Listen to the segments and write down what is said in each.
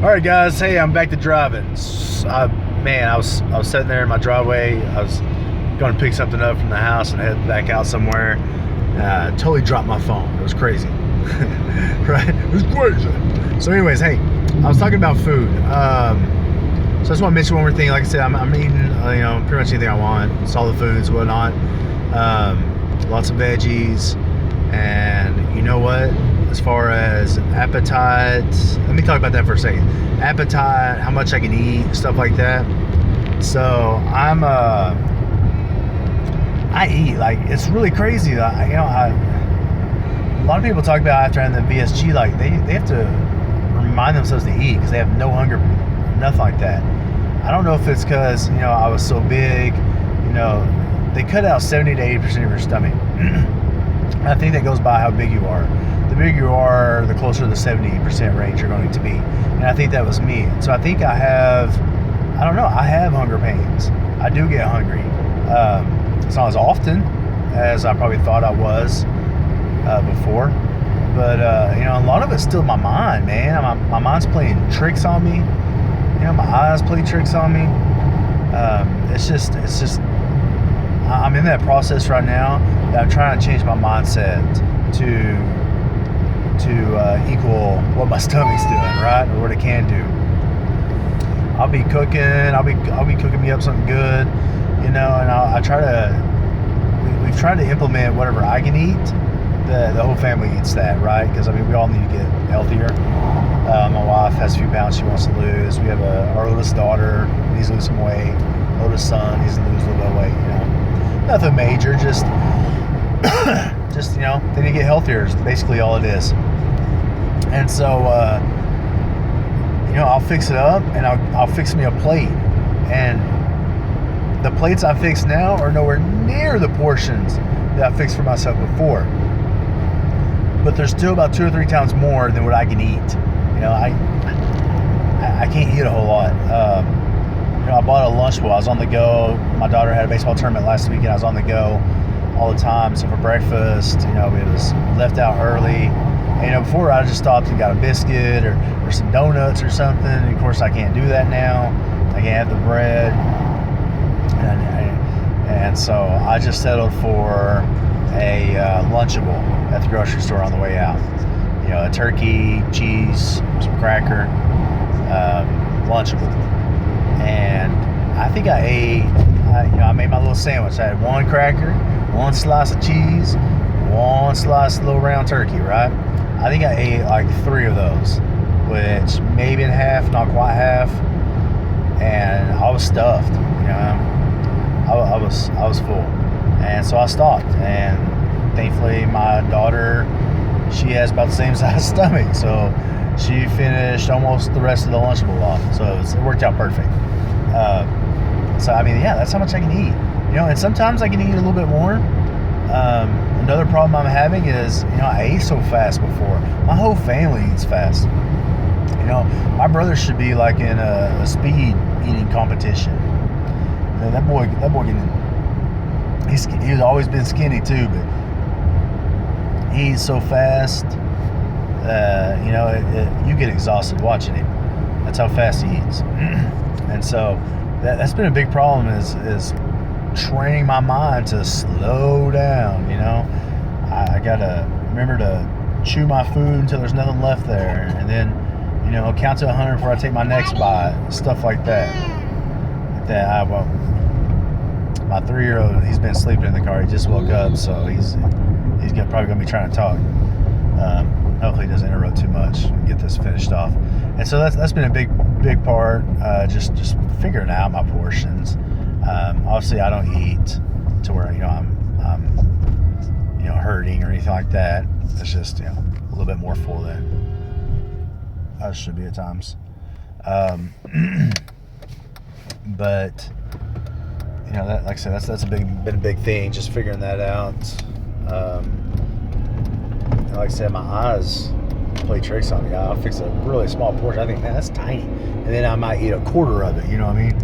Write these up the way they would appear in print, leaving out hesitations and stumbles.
All right, guys. Hey, I'm back to driving. I was sitting there in my driveway. I was going to pick something up from the house and head back out somewhere. Totally dropped my phone. It was crazy. Right? It was crazy. So, anyways, hey, I was talking about food. So I just want to mention one more thing. Like I said, I'm eating, pretty much anything I want. Solid foods, whatnot. Lots of veggies. And you know what? As far as appetite, let me talk about that for a second. Appetite, how much I can eat, stuff like that. So I eat, like, it's really crazy. A lot of people talk about after having the VSG, like they have to remind themselves to eat because they have no hunger, nothing like that. I don't know if it's because, I was so big, they cut out 70 to 80% of your stomach. I think that goes by how big you are. The bigger you are, the closer to the 70% range you're going to be. And I think that was me. So I think I have hunger pains. I do get hungry. It's not as often as I probably thought I was before. But, a lot of it's still my mind, man. My mind's playing tricks on me. My eyes play tricks on me. It's just, I'm in that process right now that I'm trying to change my mindset to equal what my stomach's doing, right, or what it can do. I'll be cooking. I'll be cooking me up something good, and I try to. We've tried to implement whatever I can eat. The whole family eats that, right? Because we all need to get healthier. My wife has a few pounds she wants to lose. We have our oldest daughter needs to lose some weight. Oldest son needs to lose a little bit of weight. Nothing major, just they need to get healthier is basically all it is. And so I'll fix it up and I'll fix me a plate, and the plates I fix now are nowhere near the portions that I fixed for myself before, but there's still about 2 or 3 times more than what I can eat. I can't eat a whole lot. I bought a Lunchable. I was on the go. My daughter had a baseball tournament last week, and I was on the go all the time. So for breakfast, it was left out early. And, before I just stopped and got a biscuit or some donuts or something. And of course, I can't do that now. I can't have the bread. And so I just settled for a Lunchable at the grocery store on the way out. A turkey, cheese, some cracker, Lunchable. And I think I ate, I made my little sandwich. I had 1 cracker, 1 slice of cheese, 1 slice of little round turkey, right? I think I ate like 3 of those, which maybe in half, not quite half. And I was stuffed, I was full. And so I stopped. And thankfully my daughter, she has about the same size stomach. So she finished almost the rest of the Lunchable off. So it worked out perfect. That's how much I can eat. And sometimes I can eat a little bit more. Another problem I'm having is, I ate so fast before. My whole family eats fast. My brother should be like in a speed eating competition. That boy he's always been skinny too, but he eats so fast. You get exhausted watching him. That's how fast he eats. And so that's been a big problem is training my mind to slow down. I gotta remember to chew my food until there's nothing left there, and then count to 100 before I take my next bite, stuff like that. My 3-year-old, he's been sleeping in the car. He just woke up, so he's probably gonna be trying to talk. Hopefully he doesn't interrupt too much and get this finished off. And so that's been a big part, just figuring out my portions. Obviously I don't eat to where I'm hurting or anything like that. It's just a little bit more full than I should be at times. But that, like I said, that's been a big thing, just figuring that out. Like I said, my eyes play tricks on me. I'll fix a really small portion. I think, man, that's tiny, and then I might eat a quarter of it. You know what I mean?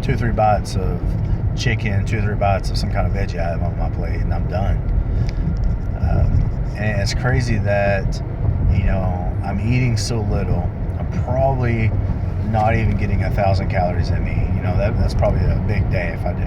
2 or 3 bites of chicken, 2 or 3 bites of some kind of veggie I have on my plate, and I'm done. And it's crazy that I'm eating so little. I'm probably not even getting 1,000 calories in me. You know, that's probably a big day if I do.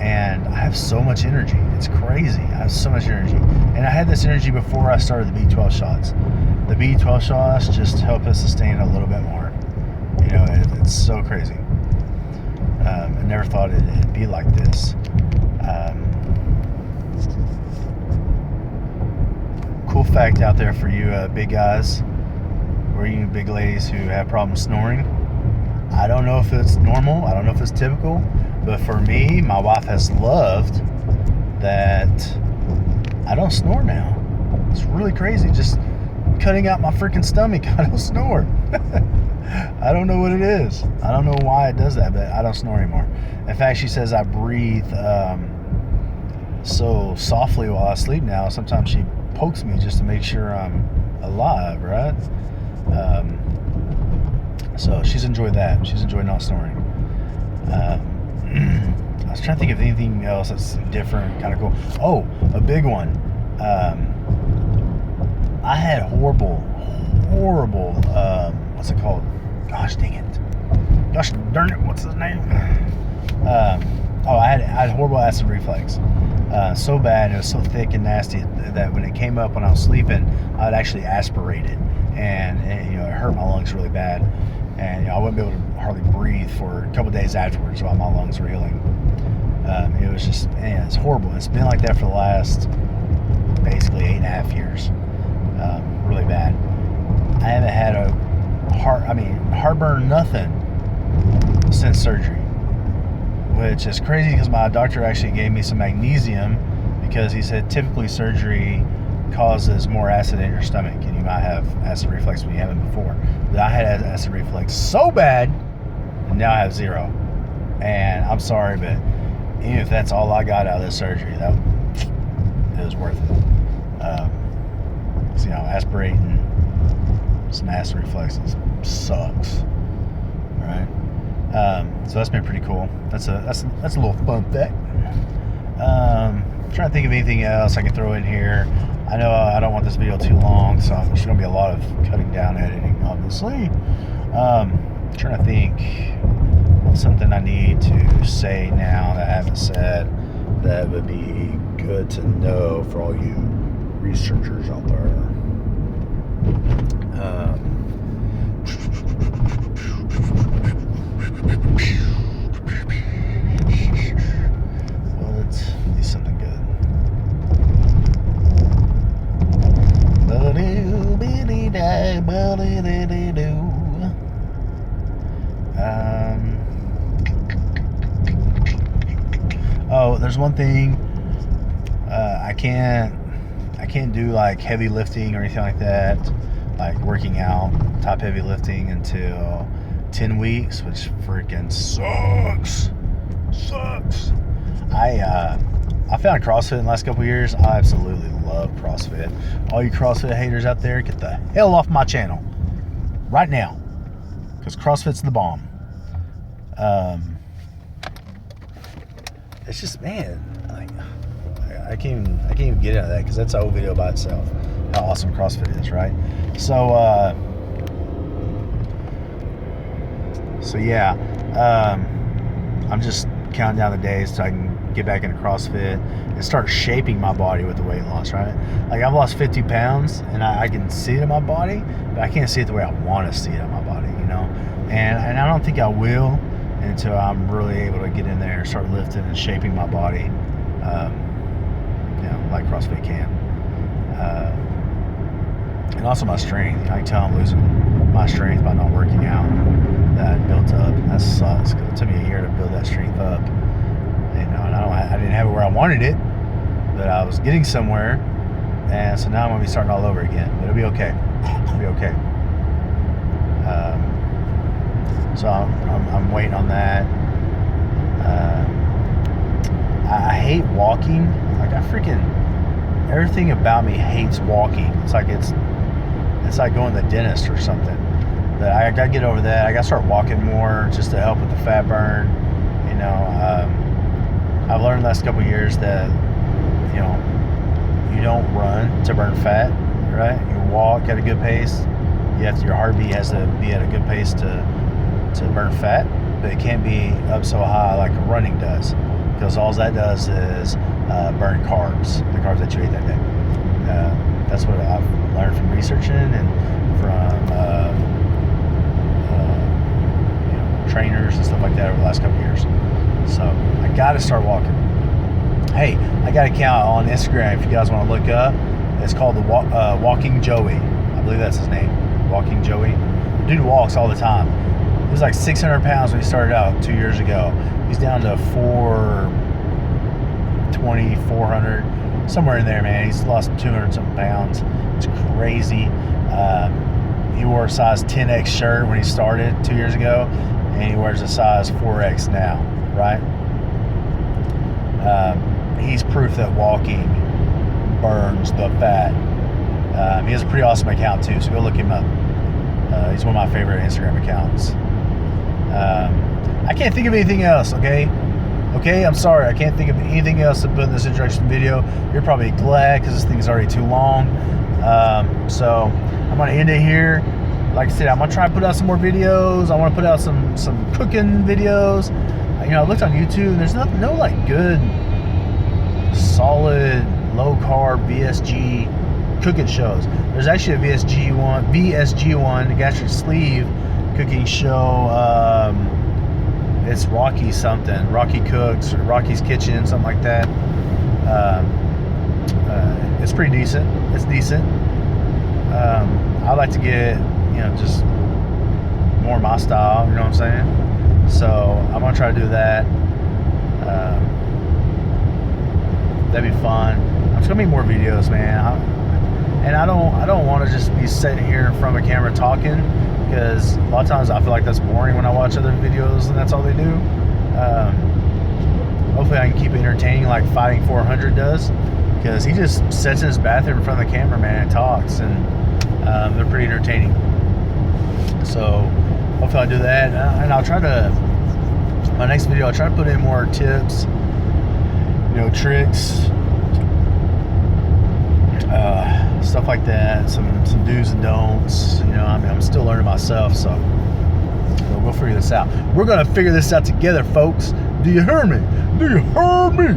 And I have so much energy. It's crazy. I have so much energy. And I had this energy before I started the B12 shots. The B12 shots just help us sustain a little bit more. You know, it's so crazy. I never thought it'd be like this. Cool fact out there for you big guys, or you big ladies who have problems snoring. I don't know if it's normal. I don't know if it's typical. But for me, my wife has loved that I don't snore now. It's really crazy. Just cutting out my freaking stomach. I don't snore. I don't know what it is. I don't know why it does that, but I don't snore anymore. In fact, she says I breathe so softly while I sleep now. Sometimes she pokes me just to make sure I'm alive, right? So she's enjoyed that. She's enjoyed not snoring. I was trying to think of anything else that's different, kind of cool. Oh, a big one. I had horrible, what's it called? Gosh dang it. Gosh darn it, what's his name? I had horrible acid reflux. So bad, it was so thick and nasty that when it came up when I was sleeping, I'd actually aspirate it. And you know, it hurt my lungs really bad. And you know, I wouldn't be able to hardly breathe for a couple days afterwards while my lungs were healing. It was just, man, it's horrible. It's been like that for the last basically 8.5 years. Really bad. I haven't had a heartburn, nothing since surgery, which is crazy because my doctor actually gave me some magnesium because he said typically surgery causes more acid in your stomach and you might have acid reflux when you haven't before. But I had acid reflux so bad and now I have zero. And I'm sorry, but even if that's all I got out of this surgery, it was worth it. So, you know, aspirating some acid reflexes sucks. All right. So that's been pretty cool. That's a little fun fact. I'm trying to think of anything else I can throw in here. I know I don't want this video too long, so there's going to be a lot of cutting down editing, obviously. Trying to think what's something I need to say now that I haven't said that would be good to know for all you researchers out there. Well, let's do something good. Oh, there's one thing I can't do like heavy lifting or anything like that, like working out, top heavy lifting until 10 weeks, which freaking sucks. I found CrossFit in the last couple of years. I absolutely love CrossFit. All you CrossFit haters out there, get the hell off my channel right now, because CrossFit's the bomb. It's just, man, like I can't even get into that because that's a whole video by itself. How awesome CrossFit is, right? So yeah, I'm just counting down the days so I can get back into CrossFit and start shaping my body with the weight loss, right? Like I've lost 50 pounds and I can see it in my body, but I can't see it the way I want to see it in my body, you know? And I don't think I will until I'm really able to get in there and start lifting and shaping my body, you know, like CrossFit can. And also my strength. I can tell I'm losing my strength by not working out that I built up. And that sucks because it took me a year to build that strength up. And I didn't have it where I wanted it, but I was getting somewhere. And so now I'm going to be starting all over again. But it'll be okay. It'll be okay. So I'm waiting on that. I hate walking. Like everything about me hates walking. It's like going to the dentist or something. But I gotta get over that. I gotta start walking more just to help with the fat burn. You know, I've learned the last couple of years that, you know, you don't run to burn fat, right? You walk at a good pace. Your heartbeat has to be at a good pace to burn fat, but it can't be up so high like running does, because all that does is burn carbs, the carbs that you ate that day. That's what I've learned from researching and from trainers and stuff like that over the last couple of years. So I got to start walking. Hey, I got an account on Instagram if you guys want to look up. It's called the Walking Joey. I believe that's his name, Walking Joey. Dude walks all the time. He was like 600 pounds when he started out 2 years ago. He's down to 420, 400, somewhere in there, man. He's lost 200 something pounds. It's crazy. He wore a size 10X shirt when he started 2 years ago, and he wears a size 4X now, right? He's proof that walking burns the fat. He has a pretty awesome account too, so go look him up. He's one of my favorite Instagram accounts. I can't think of anything else, okay, I'm sorry, I can't think of anything else to put in this introduction video. You're probably glad because this thing's already too long. So I'm going to end it here. Like I said, I'm going to try to put out some more videos. I want to put out some cooking videos. I looked on YouTube and there's no like good solid low carb VSG cooking shows. There's actually a VSG one, the gastric sleeve cooking show. It's Rocky something, Rocky Cooks or Rocky's Kitchen, something like that. It's pretty decent. It's decent. I like to get just more my style. You know what I'm saying? So I'm gonna try to do that. That'd be fun. I'm just gonna make more videos, man. I don't want to just be sitting here in front of a camera talking, because a lot of times I feel like that's boring when I watch other videos and that's all they do. Hopefully I can keep it entertaining like Fighting 400 does, because he just sits in his bathroom in front of the camera, man, and talks, and they're pretty entertaining. So hopefully I'll do that, and I'll try to, my next video, I'll try to put in more tips, tricks, stuff like that, some do's and don'ts. I'm still learning myself, so we'll figure this out. We're gonna figure this out together, folks. Do you hear me? Do you hear me?